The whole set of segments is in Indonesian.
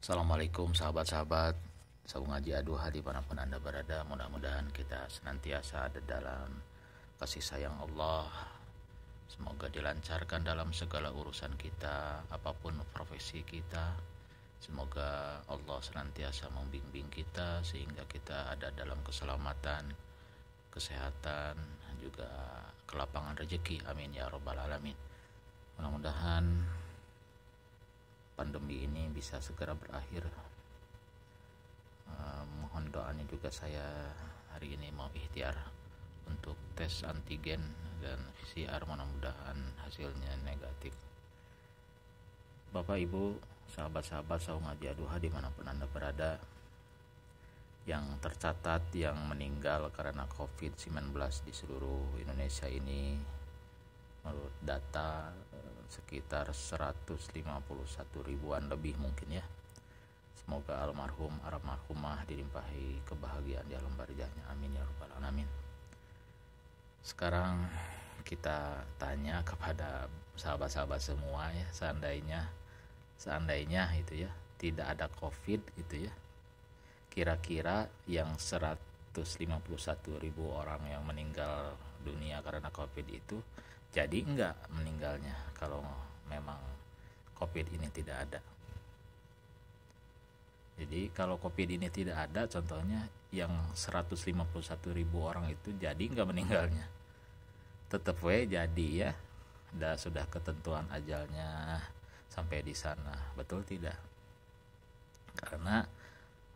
Assalamualaikum sahabat-sahabat Sabung Ngaji Aduha dimanapun Anda berada. Mudah-mudahan kita senantiasa ada dalam kasih sayang Allah. Semoga dilancarkan dalam segala urusan kita, apapun profesi kita. Semoga Allah senantiasa membimbing kita sehingga kita ada dalam keselamatan, kesehatan, juga kelapangan rezeki. Amin ya robbal alamin. Mudah-mudahan pandemi ini bisa segera berakhir. Mohon doanya juga. Saya hari ini mau ikhtiar untuk tes antigen dan PCR, mudah-mudahan hasilnya negatif. Bapak Ibu, sahabat-sahabat Saung Ngaji Aduha dimanapun Anda berada, yang tercatat yang meninggal karena COVID-19 di seluruh Indonesia ini menurut data sekitar 151 ribuan lebih mungkin ya. Semoga almarhum almarhumah dilimpahi kebahagiaan di alam barzahnya. Amin ya rabbal alamin. Sekarang kita tanya kepada sahabat-sahabat semua ya, seandainya itu ya tidak ada COVID gitu ya, kira-kira yang 151 ribu orang yang meninggal dunia karena COVID itu jadi enggak meninggalnya kalau memang COVID ini tidak ada? Jadi kalau COVID ini tidak ada, contohnya yang 151 ribu orang itu jadi enggak meninggalnya? Tetap jadi ya, sudah ketentuan ajalnya sampai di sana, betul tidak? Karena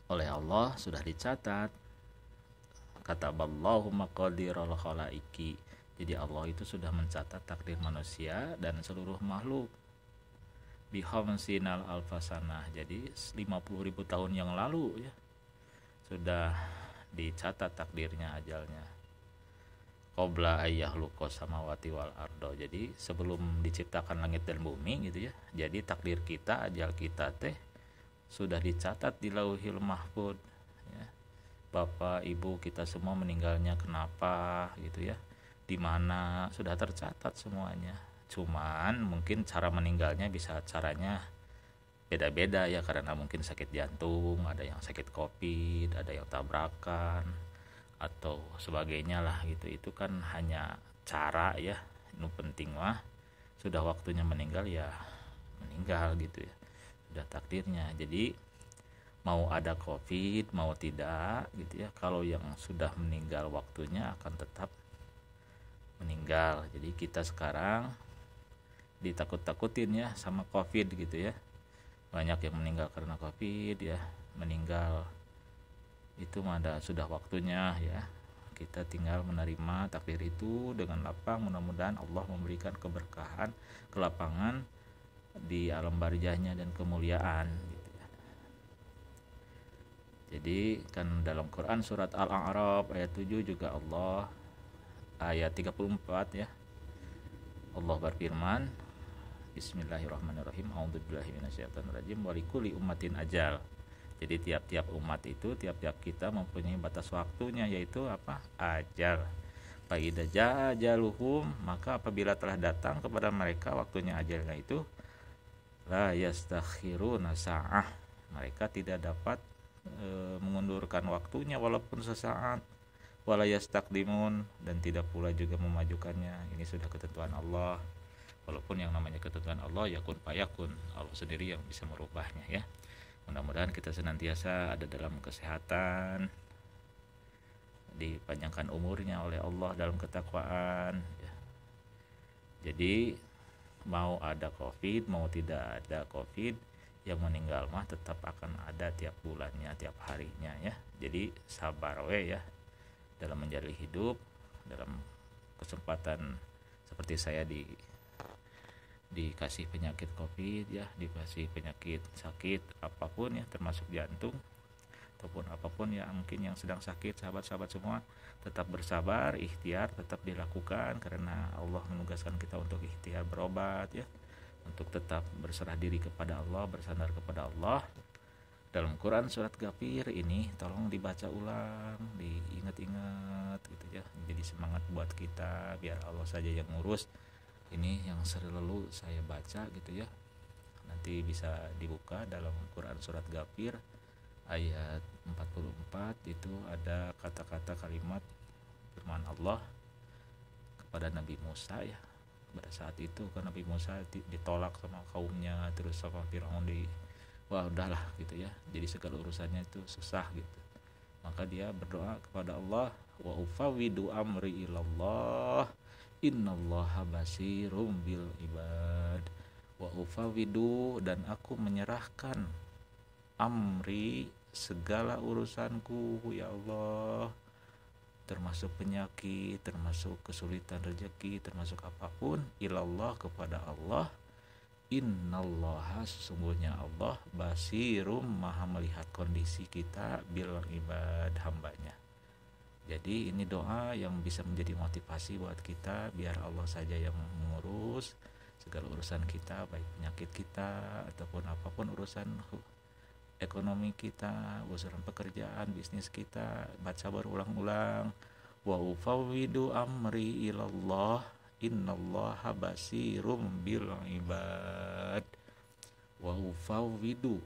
oleh Allah sudah dicatat, kataballahu maqadiral khalaiki. Jadi Allah itu sudah mencatat takdir manusia dan seluruh makhluk bihamsinal alfasanah. Jadi 50.000 tahun yang lalu ya sudah dicatat takdirnya, ajalnya. Qabla ayyahluqas samawati wal ardo. Jadi sebelum diciptakan langit dan bumi gitu ya. Jadi takdir kita, ajal kita teh sudah dicatat di Lauhil Mahfuz ya. Bapak Ibu kita semua meninggalnya kenapa gitu ya, di mana sudah tercatat semuanya. Cuman mungkin cara meninggalnya bisa caranya beda-beda ya, karena mungkin sakit jantung, ada yang sakit COVID, ada yang tabrakan atau sebagainya lah gitu. Itu kan hanya cara ya. Nu penting mah sudah waktunya meninggal ya meninggal gitu ya. Sudah takdirnya. Jadi mau ada COVID mau tidak gitu ya, kalau yang sudah meninggal waktunya akan tetap meninggal. Jadi kita sekarang ditakut-takutin ya sama COVID gitu ya. Banyak yang meninggal karena COVID ya, meninggal itu ada sudah waktunya ya. Kita tinggal menerima takdir itu dengan lapang. Mudah-mudahan Allah memberikan keberkahan, kelapangan di alam barzahnya dan kemuliaan gitu ya. Jadi kan dalam Quran surat Al-A'raf ayat 7 juga Allah ayat 34 ya, Allah berfirman, Bismillahirrahmanirrahim, a'udzubillahi minasyaitonirrajim, walikuli ummatin ajal. Jadi tiap-tiap umat itu, tiap-tiap kita mempunyai batas waktunya, yaitu apa? Ajal. Fa idza jaa ajaluhum, maka apabila telah datang kepada mereka waktunya ajalnya itu, la yastakhiruna sa'ah, mereka tidak dapat mengundurkan waktunya walaupun sesaat, wala yastaqdimun, dan tidak pula juga memajukannya. Ini sudah ketentuan Allah. Walaupun yang namanya ketentuan Allah ya kun fayakun, Allah sendiri yang bisa merubahnya ya. Mudah-mudahan kita senantiasa ada dalam kesehatan, dipanjangkan umurnya oleh Allah dalam ketakwaan ya. Jadi mau ada COVID mau tidak ada COVID, yang meninggal mah tetap akan ada tiap bulannya, tiap harinya ya. Jadi sabar we ya dalam menjalani hidup, dalam kesempatan seperti saya dikasih penyakit COVID ya, dikasih penyakit sakit apapun ya, termasuk jantung ataupun apapun ya mungkin yang sedang sakit. Sahabat-sahabat semua tetap bersabar, ikhtiar tetap dilakukan, karena Allah menugaskan kita untuk ikhtiar berobat ya, untuk tetap berserah diri kepada Allah, bersandar kepada Allah. Dalam Quran surat Ghafir ini tolong dibaca ulang, diingat-ingat gitu ya. Jadi semangat buat kita, biar Allah saja yang ngurus. Ini yang selalu saya baca gitu ya, Nanti bisa dibuka dalam Quran surat Ghafir ayat 44, itu ada kata-kata kalimat firman Allah kepada Nabi Musa ya. Pada saat itu kan Nabi Musa ditolak sama kaumnya, terus sama Firaun wah udahlah gitu ya, jadi segala urusannya itu susah gitu. Maka dia berdoa kepada Allah, wa ufawidu amri ilallah innallaha basirum bil ibad. Wa ufawidu, dan aku menyerahkan, amri, segala urusanku ya Allah, termasuk penyakit, termasuk kesulitan rezeki, termasuk apapun, ilallah, kepada Allah. Innallaha, sesungguhnya Allah, basirum, maha melihat kondisi kita, bil ibad, hambanya. Jadi ini doa yang bisa menjadi motivasi buat kita, biar Allah saja yang mengurus segala urusan kita, baik penyakit kita ataupun apapun urusan ekonomi kita, urusan pekerjaan, bisnis kita. Baca berulang-ulang, wa ufawwidu amri ilallah innallaha basirum bil ibad. Wa ufawwidu,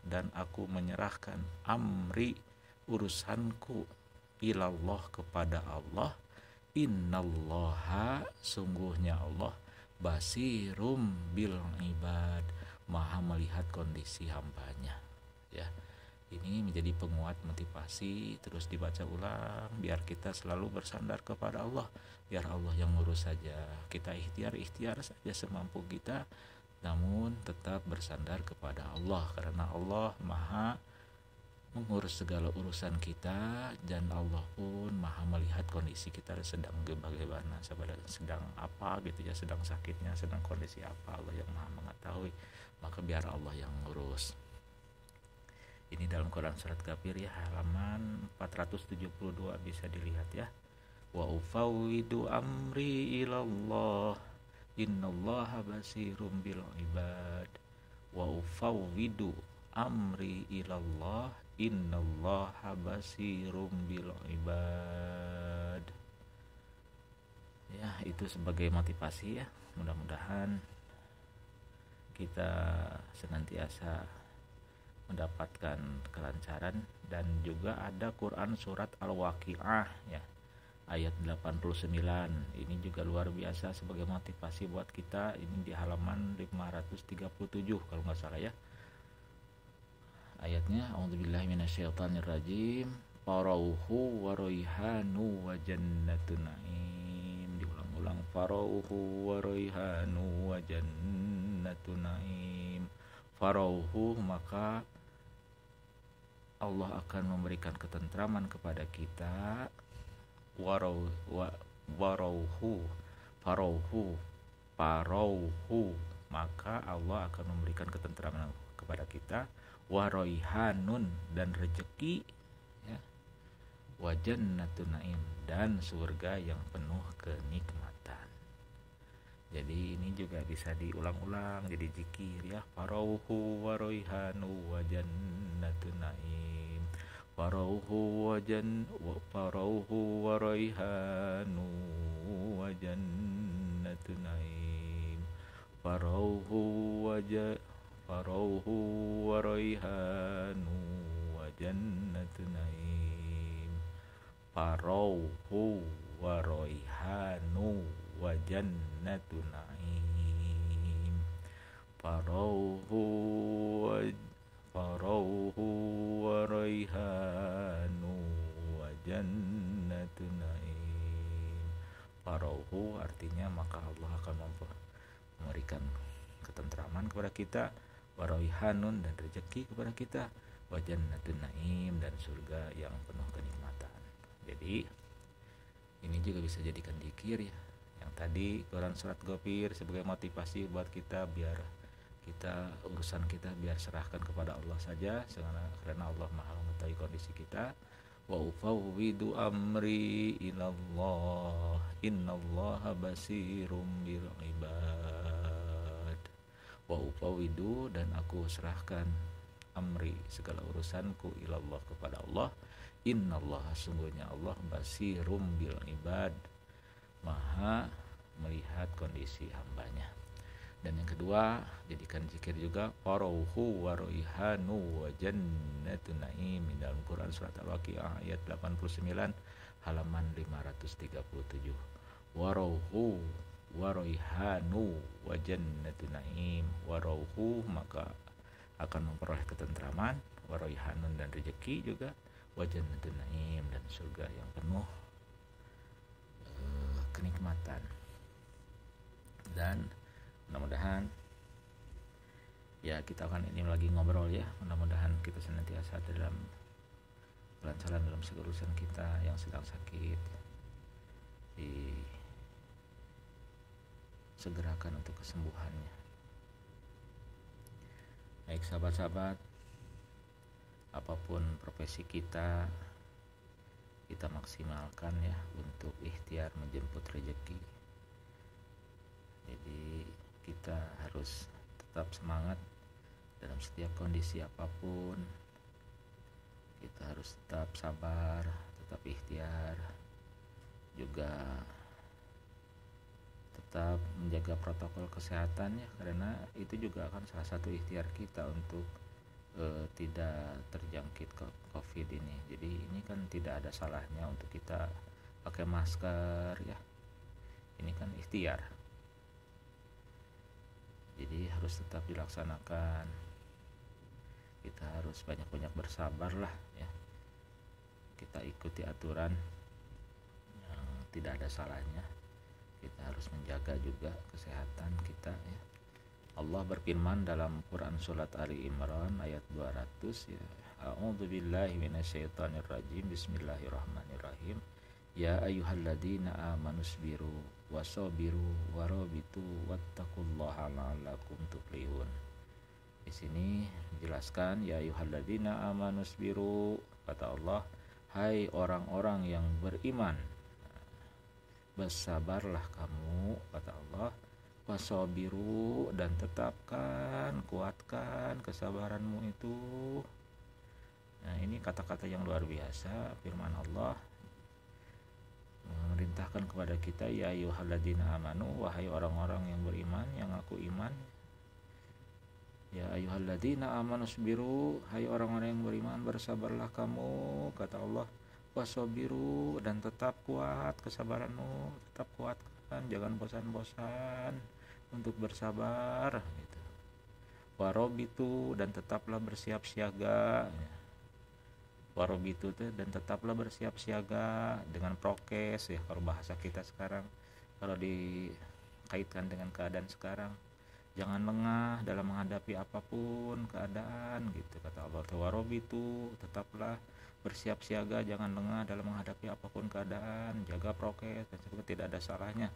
dan aku menyerahkan, amri, urusanku, ilallah, kepada Allah. Innallaha, sungguhnya Allah, basirum bil ibad, maha melihat kondisi hambanya ya. Ini menjadi penguat motivasi, terus dibaca ulang biar kita selalu bersandar kepada Allah, biar Allah yang ngurus saja. Kita ikhtiar saja semampu kita, namun tetap bersandar kepada Allah, karena Allah maha mengurus segala urusan kita, dan Allah pun maha melihat kondisi kita sedang bagaimana, sedang apa gitu ya, sedang sakitnya, sedang kondisi apa, Allah yang maha mengetahui. Maka biar Allah yang ngurus. Ini dalam Quran surat Ghafir ya, halaman 472 bisa dilihat ya. Wa ufawwidu amri ilallah innallaha basirum bil ibad. Wa ufawwidu amri ilallah innallaha basirum bil ibad. Ya, itu sebagai motivasi ya. Mudah-mudahan kita senantiasa mendapatkan kelancaran. Dan juga ada Quran surat Al-Waqiah ya, ayat 89. Ini juga luar biasa sebagai motivasi buat kita. Ini di halaman 537 kalau nggak salah ya. Ayatnya, a'udzubillahi minasyaitonirrajim, farauhu wa raihanu wa jannatun na'im. Diulang-ulang, farauhu wa raihanu wa jannatun na'im. Farauhu, maka Allah akan memberikan ketentraman kepada kita. Farauhu, maka Allah akan memberikan ketentraman kepada kita. Waroihanun, dan rezeki ya. Wajannatun naim, dan surga yang penuh kenikmatan. Jadi ini juga bisa diulang-ulang jadi zikir ya. Farauhu waroihanu wajannatun naim. Farauhu waroihanu wajannatun naim. Farauhu wa raihanu wa jannatun na'im. Farauhu wa raihanu wa jannatun na'im. Farauhu wa raihanu wa jannatun na'im. Farauhu artinya maka Allah akan memberikan ketentraman kepada kita, waraihanun, dan rezeki kepada kita, wa jannatun naim, dan surga yang penuh kenikmatan. Jadi ini juga bisa jadikan zikir ya. Yang tadi Quran surat Ghafir sebagai motivasi buat kita, biar kita urusan kita biar serahkan kepada Allah saja, karena Allah maha mengetahui kondisi kita. Wa ufawwidu amri ilallah innallaha basirum bil ibad. Wa ufawidu, dan aku serahkan, amri, segala urusanku, ilallah, kepada Allah. Innallaha, sungguhnya Allah, basirum bil ibad, maha melihat kondisi hambanya. Dan yang kedua, jadikan zikir juga farauhu wa raihanu wa jannatun na'im dalam Quran surat Al-Waqiah ayat 89 halaman 537. Warauhu wa raihanu wa jannatun na'im. Warauhu maka akan memperoleh ketentraman, wa raihanun dan rezeki juga, wa jannatun na'im dan surga yang penuh kenikmatan. Dan mudah-mudahan ya kita akan ini lagi ngobrol ya, mudah-mudahan kita senantiasa dalam kelancaran dalam segala urusan kita yang sedang sakit disegerakan untuk kesembuhannya. Baik sahabat-sahabat, apapun profesi kita maksimalkan ya untuk ikhtiar menjemput rezeki. Jadi kita harus tetap semangat dalam setiap kondisi apapun. Kita harus tetap sabar, tetap ikhtiar, juga tetap menjaga protokol kesehatan ya, karena itu juga akan salah satu ikhtiar kita untuk tidak terjangkit COVID ini. Jadi ini kan tidak ada salahnya untuk kita pakai masker ya. Ini kan ikhtiar. Jadi harus tetap dilaksanakan. Kita harus banyak-banyak bersabar lah ya. Kita ikuti aturan yang tidak ada salahnya. Kita harus menjaga juga kesehatan kita ya. Allah berfirman dalam Quran surat Ali Imran ayat 200 ya. A'udzubillahi minasyaitonirrajim. Bismillahirrahmanirrahim. Ya ayyuhalladzina amanusbiru wasabiru warabitu wattaqullaha la'allakum tuflihun. Di sini dijelaskan ya ayyuhalladzina amanusbiru, kata Allah, hai orang-orang yang beriman, bersabarlah kamu, kata Allah, wasabiru dan tetapkan, kuatkan kesabaranmu itu. Nah, ini kata-kata yang luar biasa firman Allah memerintahkan kepada kita, ya ayyuhalladzina amanu, wahai orang-orang yang beriman, yang aku iman. Ya ayyuhalladzina amanu sabiru, hai orang-orang yang beriman, bersabarlah kamu, kata Allah. Wasabiru dan tetap kuat kesabaranmu, tetap kuatkan, jangan bosan-bosan untuk bersabar gitu. Warobitu dan tetaplah bersiap siaga. Warobitu dan tetaplah bersiap siaga dengan prokes ya, kalau bahasa kita sekarang, kalau dikaitkan dengan keadaan sekarang, jangan lengah dalam menghadapi apapun keadaan gitu, kata Allah. Warobitu tetaplah bersiap siaga, jangan lengah dalam menghadapi apapun keadaan, jaga prokes dan sebagainya. Tidak ada salahnya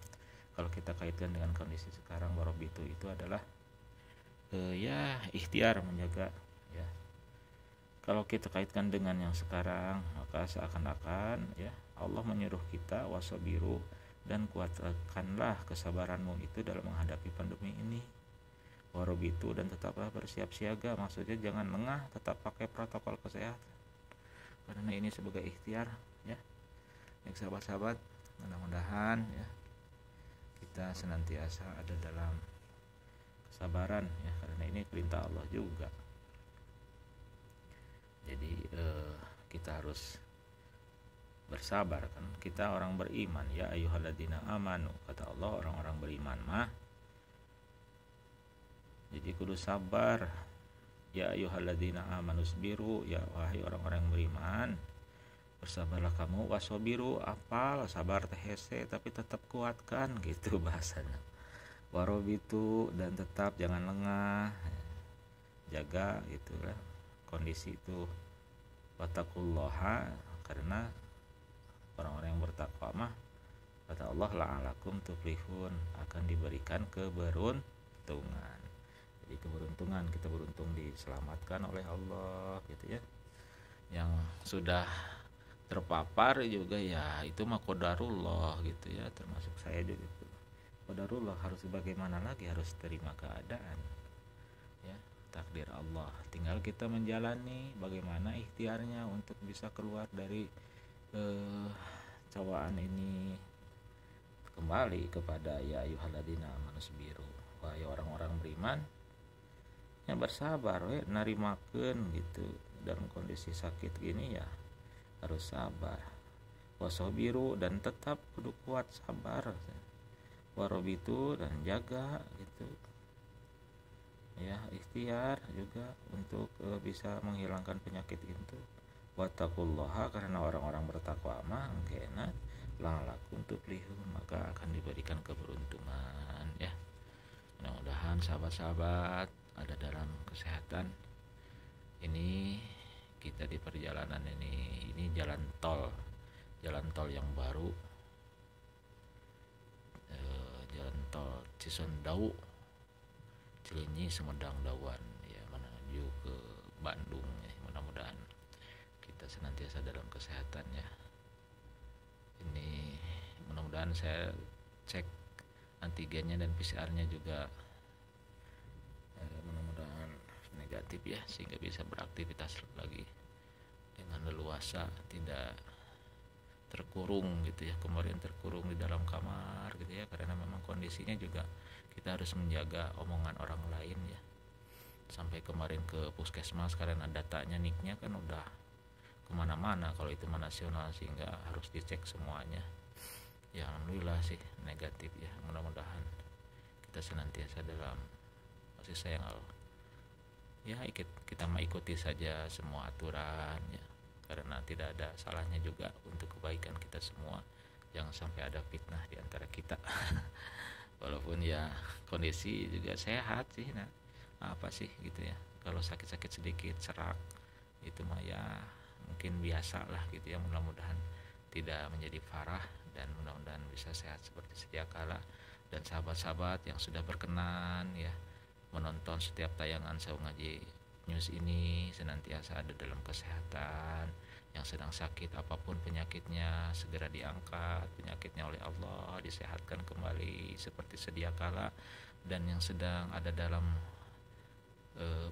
kalau kita kaitkan dengan kondisi sekarang. Warobitu itu adalah ya ikhtiar menjaga ya. Kalau kita kaitkan dengan yang sekarang, maka seakan-akan ya Allah menyuruh kita wasabiru dan kuatkanlah kesabaranmu itu dalam menghadapi pandemi ini. Warobitu dan tetaplah bersiap siaga, maksudnya jangan lengah, tetap pakai protokol kesehatan. Karena ini sebagai ikhtiar ya. Baik sahabat-sahabat, mudah-mudahan ya kita senantiasa ada dalam kesabaran ya, karena ini perintah Allah juga. Jadi kita harus bersabar kan, kita orang beriman. Ya ayyuhalladzina amanu, kata Allah, orang-orang beriman mah jadi kudu sabar. Ya ayyuhalladzina amanu sabiru, ya wahai orang-orang yang beriman, bersabarlah kamu. Wasabiru, apal sabar teh hese tapi tetap kuatkan gitu bahasanya. Warobitu dan tetap jangan lengah, jaga itulah kondisi itu. Wattaqullaha, karena orang-orang yang bertakwa mah, kata Allah, la'alakum tuflihun, akan diberikan keberuntungan. Jadi keberuntungan, kita beruntung diselamatkan oleh Allah gitu ya. Yang sudah terpapar juga ya itu mah qadarullah gitu ya, termasuk saya juga itu. Qadarullah, harus bagaimana lagi, harus terima keadaan ya, takdir Allah. Tinggal kita menjalani bagaimana ikhtiarnya untuk bisa keluar dari cobaan ini, kembali kepada ya ayyuhalladzina amanu sabiru. wahai orang-orang beriman, ya bersabar we narimakeun gitu. Dalam kondisi sakit gini ya harus sabar. Wasobiru, dan tetap kudu kuat sabar. Warobitu, dan jaga gitu. Ya, ikhtiar juga untuk bisa menghilangkan penyakit itu. Wattaqullaha, karena orang-orang bertakwa mah engkena la'allakum tuflihun, maka akan diberikan keberuntungan ya. Mudah-mudahan sahabat-sahabat ada dalam kesehatan. Ini kita di perjalanan ini jalan tol yang baru, jalan tol Cisondau Cileunyi Sumedang Dawan ya, menuju ke Bandung ya. Mudah-mudahan kita senantiasa dalam kesehatan ya. Ini mudah-mudahan saya cek antigennya dan PCR-nya juga mudah-mudahan negatif ya, sehingga bisa beraktivitas lagi dengan leluasa, tidak terkurung gitu ya. Kemarin terkurung di dalam kamar gitu ya, karena memang kondisinya juga kita harus menjaga omongan orang lain ya. Sampai kemarin ke puskesmas karena datanya niknya kan udah kemana-mana kalau itu nasional, sehingga harus dicek semuanya ya. Alhamdulillah sih negatif ya. Mudah-mudahan kita senantiasa dalam kasih sayang Allah ya. Kita mengikuti saja semua aturan ya, karena tidak ada salahnya juga untuk kebaikan kita semua. Jangan sampai ada fitnah di antara kita. Walaupun ya kondisi juga sehat sih, nah apa sih gitu ya, kalau sakit-sakit sedikit serak itu mah ya mungkin biasa lah gitu ya. Mudah-mudahan tidak menjadi parah dan mudah-mudahan bisa sehat seperti sedia kala. Dan sahabat-sahabat yang sudah berkenan ya menonton setiap tayangan Saung Ngaji News ini senantiasa ada dalam kesehatan. Yang sedang sakit apapun penyakitnya segera diangkat penyakitnya oleh Allah, disehatkan kembali seperti sedia kala. Dan yang sedang ada dalam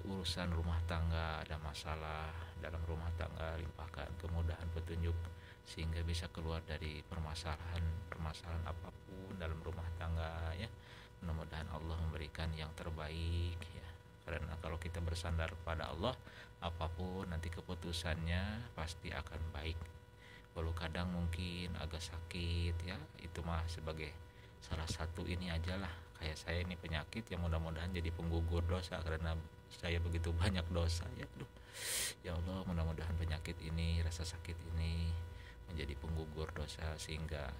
urusan rumah tangga, ada masalah dalam rumah tangga, limpahkan kemudahan petunjuk sehingga bisa keluar dari permasalahan apapun dalam rumah tangga ya. Mudah-mudahan Allah memberikan yang terbaik ya, karena kalau kita bersandar pada Allah, apapun nanti keputusannya pasti akan baik. Walau kadang mungkin agak sakit ya, itu mah sebagai salah satu ini aja lah. Kayak saya ini penyakit yang mudah-mudahan jadi penggugur dosa, karena saya begitu banyak dosa ya. Ya Allah, mudah-mudahan penyakit ini, rasa sakit ini menjadi penggugur dosa sehingga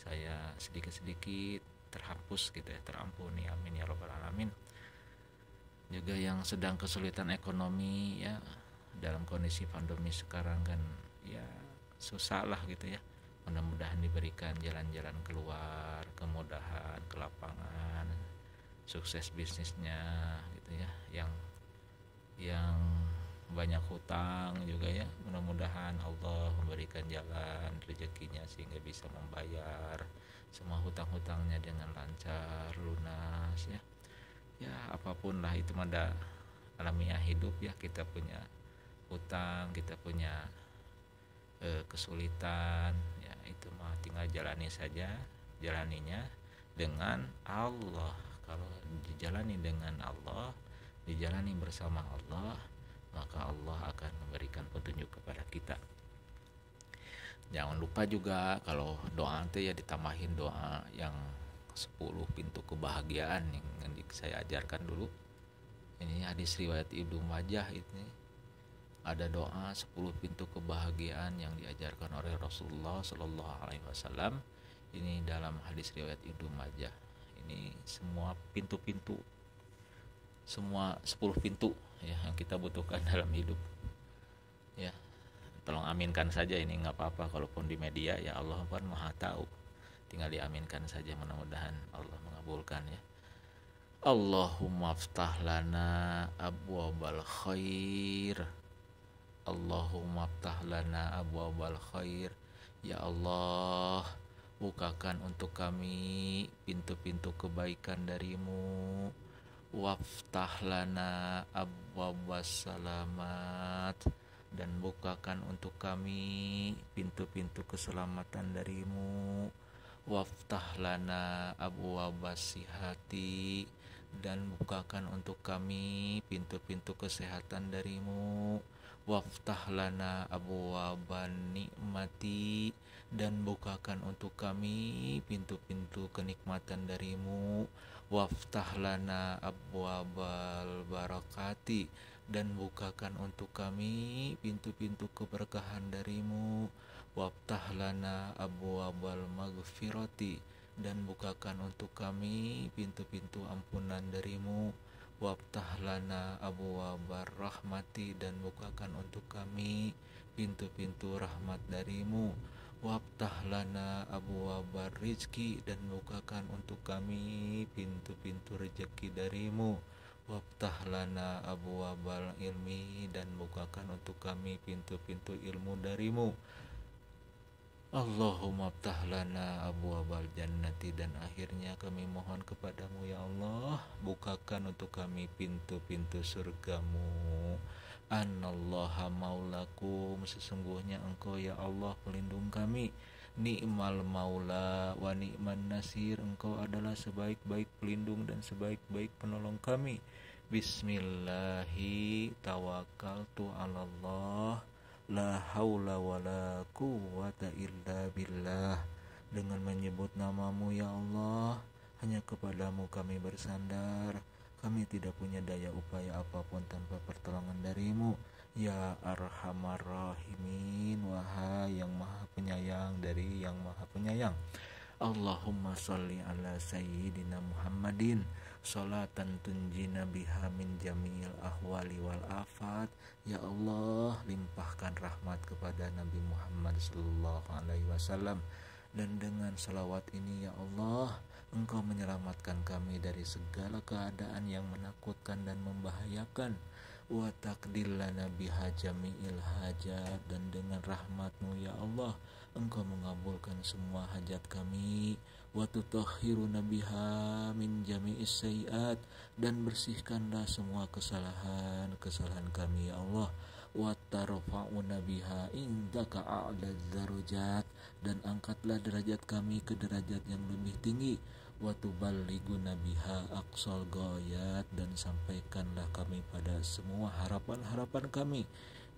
saya sedikit-sedikit terhapus gitu ya, terampuni, amin ya robbal alamin. Juga yang sedang kesulitan ekonomi ya, dalam kondisi pandemi sekarang kan ya susah lah gitu ya. Mudah-mudahan diberikan jalan-jalan keluar, kemudahan ke lapangan, sukses bisnisnya gitu ya. Yang banyak hutang juga ya, mudah-mudahan Allah memberikan jalan rezekinya sehingga bisa membayar semua hutang-hutangnya dengan lancar, lunas ya. Ya apapun lah itu mada alamiah hidup ya, kita punya hutang, kita punya kesulitan ya, itu mah tinggal jalani saja, jalaninya dengan Allah. Kalau dijalani dengan Allah, dijalani bersama Allah, maka Allah akan memberikan petunjuk kepada kita. Jangan lupa juga kalau doa itu ya ditambahin doa yang 10 pintu kebahagiaan yang saya ajarkan dulu. Ini hadis riwayat Ibnu Majah, ini ada doa 10 pintu kebahagiaan yang diajarkan oleh Rasulullah Shallallahu Alaihi Wasallam. Ini dalam hadis riwayat Ibnu Majah. Ini semua pintu-pintu, semua 10 pintu ya yang kita butuhkan dalam hidup ya. Tolong aminkan saja, ini nggak apa-apa kalaupun di media ya, Allah kan maha tahu, tinggal diaminkan saja, mudah-mudahan Allah mengabulkan ya. Allahumma aftah lana abwabal khair, Allahumma aftah lana abwabal khair. Ya Allah, bukakan untuk kami pintu-pintu kebaikan darimu. Waftah lana abwabas salamat, dan bukakan untuk kami pintu-pintu keselamatan darimu. waftah lana abwaabas sihati, dan bukakan untuk kami pintu-pintu kesehatan darimu. Waftah lana abwaaban nikmati, dan bukakan untuk kami pintu-pintu kenikmatan darimu. Waftah lana abwaabal barakati, dan bukakan untuk kami pintu-pintu keberkahan darimu. Waftah lana abwaabal maghfirati, dan bukakan untuk kami pintu-pintu ampunan darimu. Waftah lana abwaabar rahmati, dan bukakan untuk kami pintu-pintu rahmat darimu. Waftah lana abwaabar rizki, dan bukakan untuk kami pintu-pintu rezeki darimu. Waftah lana abwaabal ilmi, dan bukakan untuk kami pintu-pintu ilmu darimu. Allahumma ftah lana abwaabal jannati, dan akhirnya kami mohon kepadamu ya Allah, bukakan untuk kami pintu-pintu surgamu. Anallaha maulakum, sesungguhnya engkau ya Allah pelindung kami. Ni'mal maula wa ni'man nasir, engkau adalah sebaik-baik pelindung dan sebaik-baik penolong kami. Bismillahi tawakkaltu 'alallah, la haula wala quwwata illa billah. Dengan menyebut namamu ya Allah, hanya kepadamu kami bersandar. Kami tidak punya daya upaya apapun tanpa pertolongan darimu. Ya Arhamar Rahimin, wahai yang maha penyayang dari yang maha penyayang. Allahumma sholli ala sayyidina Muhammadin sholatan tunjina biha min jami'il ahwali wal afat. Ya Allah, limpahkan rahmat kepada Nabi Muhammad sallallahu alaihi wasallam, dan dengan salawat ini ya Allah, engkau menyelamatkan kami dari segala keadaan yang menakutkan dan membahayakan. Wa taqdil lana biha jami'il hajat, dan dengan rahmatmu ya Allah, engkau mengabulkan semua hajat kami. Wa tutahhiruna biha min jami'is sayiat, dan bersihkanlah semua kesalahan kami ya Allah. Wa tarfa'una biha indaka a'laz darajat, dan angkatlah derajat kami ke derajat yang lebih tinggi. Wa tuballighuna biha aqsal ghayat, dan sampaikanlah kami pada semua harapan-harapan kami.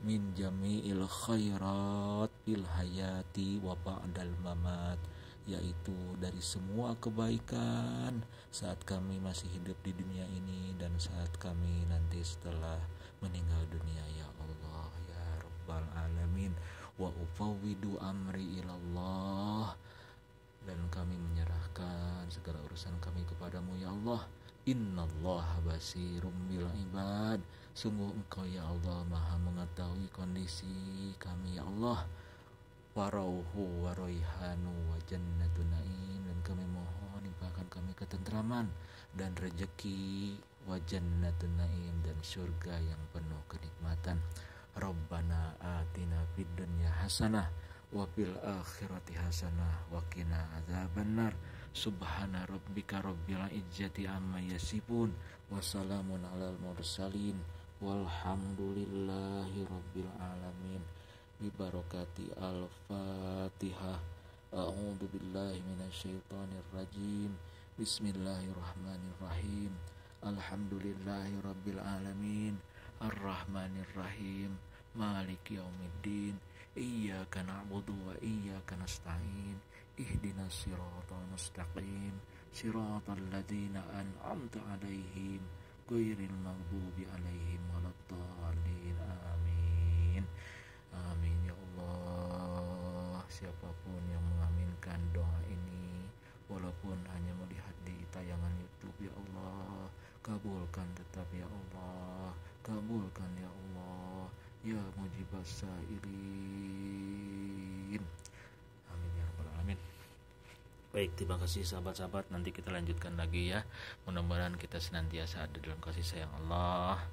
Min jami'il khairat fil hayati wa ba'dal mamat, yaitu dari semua kebaikan saat kami masih hidup di dunia ini dan saat kami nanti setelah meninggal dunia ya Allah ya Rabbal Alamin. Wa ufawwidu amri ilallah, dan kami menyerahkan segala urusan kami kepadamu ya Allah. Innallaha basirum bil ibad, sungguh engkau ya Allah maha mengetahui kondisi kami ya Allah. Warauhu waroihanu wa jannatun na'im, dan kami mohon limpahkan kami ketentraman dan rezeki, wa jannatun na'im, dan surga yang penuh kenikmatan. Rabbana atina fid dunya hasanah wa fil akhirati hasanah wa qina adzabannar. Subhana rabbika rabbil izzati amma yasifun, wa salamun alal mursalin, walhamdulillahi rabbil alamin. Bi barakati al-Fatihah. A'udzu billahi minasyaitonir rajim. Bismillahirrahmanirrahim. Alhamdulillahi rabbil alamin. Ar-Rahmanir Rahim. Maliki yaumiddin. Iyyaka na'budu wa iyyaka nasta'in. Ihdinas siratal mustaqim. Siratal ladzina an'amta 'alaihim ghairil maghdubi 'alaihim waladdallin. Amin. Amin ya Allah. Siapapun yang mengaminkan doa ini, walaupun hanya melihat di tayangan YouTube ya Allah, kabulkan tetap ya Allah, kabulkan ya Allah, ya mujibas sa'irin. Amin ya rabbal alamin. Baik, terima kasih sahabat-sahabat. Nanti kita lanjutkan lagi ya. Mudah-mudahan kita senantiasa ada dalam kasih sayang Allah.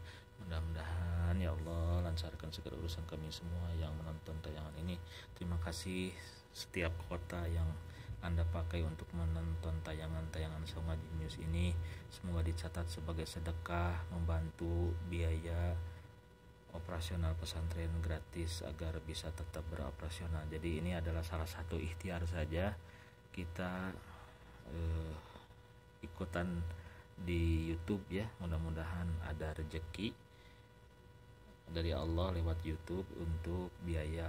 Mudah-mudahan ya Allah lancarkan segala urusan kami semua yang menonton tayangan ini. Terima kasih setiap kota yang Anda pakai untuk menonton tayangan-tayangan Songaji News ini. Semoga dicatat sebagai sedekah membantu biaya operasional pesantren gratis agar bisa tetap beroperasional. Jadi ini adalah salah satu ikhtiar saja kita ikutan di YouTube ya, mudah-mudahan ada rezeki dari Allah lewat YouTube untuk biaya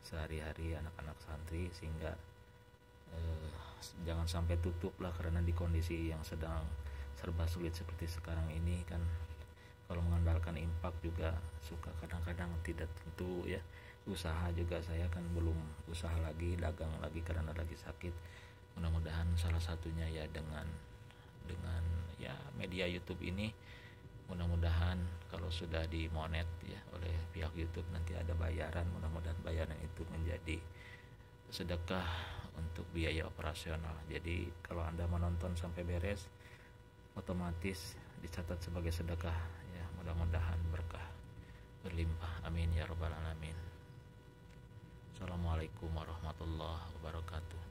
sehari-hari anak-anak santri, sehingga jangan sampai tutup lah, karena di kondisi yang sedang serba sulit seperti sekarang ini kan, kalau mengandalkan infak juga suka kadang-kadang tidak tentu ya. Usaha juga saya kan belum usaha lagi, dagang lagi karena lagi sakit. Mudah-mudahan salah satunya ya dengan ya media YouTube ini, mudah-mudahan kalau sudah dimonet ya oleh pihak YouTube nanti ada bayaran, mudah-mudahan bayaran itu menjadi sedekah untuk biaya operasional. Jadi kalau Anda menonton sampai beres otomatis dicatat sebagai sedekah ya, mudah-mudahan berkah berlimpah, amin ya rabbal alamin. Assalamualaikum warahmatullahi wabarakatuh.